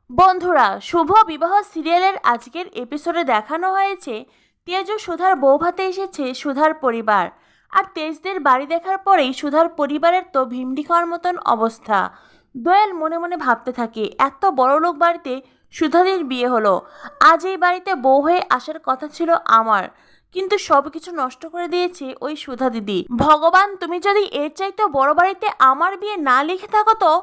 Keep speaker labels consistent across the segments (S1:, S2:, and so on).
S1: বন্ধুরা, শুভ বিবাহ সিরিয়ালের আজকের এপিসোডে দেখানো হয়েছে তেজ ও সুধার বউ ভাতে এসেছে সুধার পরিবার। আর তেজদের বাড়ি দেখার পরেই সুধার পরিবারের তো ভিমডি খাওয়ার মতন অবস্থা। দোয়েল মনে মনে ভাবতে থাকে, এত বড় লোক বাড়িতে সুধাদের বিয়ে হলো, আজ এই বাড়িতে বউ হয়ে আসার কথা ছিল আমার, কিন্তু সব কিছু নষ্ট করে দিয়েছে ওই সুধা দিদি। ভগবান, তুমি যদি এর চাইতে বড় বাড়িতে আমার বিয়ে না লিখে থাকো তো।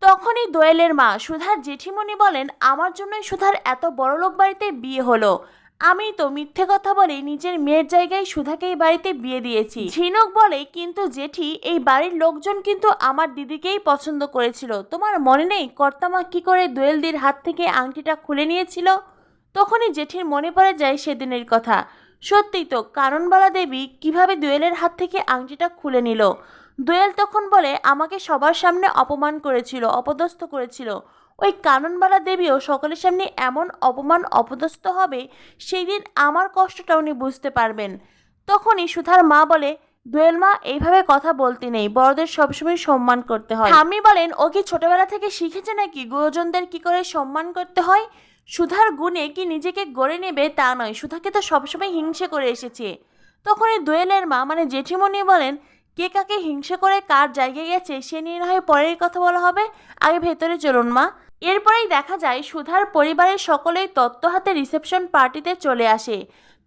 S1: তখনই দোয়েলের মা সুধার জেঠিমণি বলেন, আমার জন্যই সুধার এত বড়লোক বাড়িতে বিয়ে হলো। আমি তো মিথ্যে কথা বলে নিজের মেয়ের জায়গায় সুধাকে এই বাড়িতে বিয়ে দিয়েছি। ঝিনুক বলে, কিন্তু জেঠি, এই বাড়ির লোকজন কিন্তু আমার দিদিকেই পছন্দ করেছিল। তোমার মনে নেই কর্তামা কি করে দোয়েলদির হাত থেকে আংটিটা খুলে নিয়েছিল? তখনই জেঠির মনে পড়ে যায় সেদিনের কথা। সত্যিই তো, কাননবালা দেবী কিভাবে দোয়েলের হাত থেকে আংটিটা খুলে নিল। দোয়েল তখন বলে, আমাকে সবার সামনে অপমান করেছিল, অপদস্থ করেছিল। ওই কাননবালা দেবীও সকলের সামনে এমন অপমান অপদস্থ হবে, সেই দিন আমার কষ্টটা উনি বুঝতে পারবেন। তখনই সুধার মা বলে, দোয়েল মা, এইভাবে কথা বলতে নেই, বড়দের সবসময় সম্মান করতে হয়। ঠাম্মি বলেন, ও কি ছোটবেলা থেকে শিখেছে নাকি গুরুজনদের কি করে সম্মান করতে হয়? সুধার গুণে কি নিজেকে গড়ে নেবে তা নয়, সুধাকে তো সবসময় হিংসে করে এসেছে। তখনই দোয়েলের মা মানে জেঠিমণি বলেন, কে কাকে হিংসে করে কার জায়গায় গেছে সে নিয়ে না হয় পরের কথা বলা হবে, আগে ভেতরে চলুন মা। এরপরেই দেখা যায় সুধার পরিবারের সকলেই তত্ত্ব হাতে রিসেপশন পার্টিতে চলে আসে।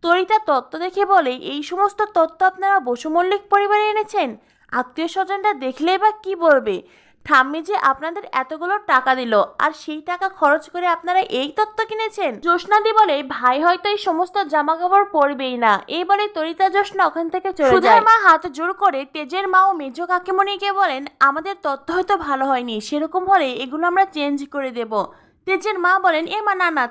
S1: তরিতা তত্ত্ব দেখে বলে, এই সমস্ত তত্ত্ব আপনারা বসু মল্লিক পরিবারে এনেছেন? আত্মীয় স্বজনরা দেখলেই বা কি বলবে? ঠাম্মি যে আপনাদের এতগুলো টাকা দিল, আর সেই টাকা খরচ করে আপনারা এই তত্ত্ব কিনেছেন? জ্যোৎস্নাদি বলে, ভাই হয়তো এই সমস্ত জামা কাপড় পরবেই না। এই বলে তরিতা জ্যোৎস্না ওখান থেকে চলে যায়। সুধার মা হাত জোর করে তেজের মা ও মেজ কাকিমণিকে বলেন, আমাদের তত্ত্ব হয়তো ভালো হয়নি, সেরকম হলে এগুলো আমরা চেঞ্জ করে দেব। তেজের মা বলেন, এ মা, না না,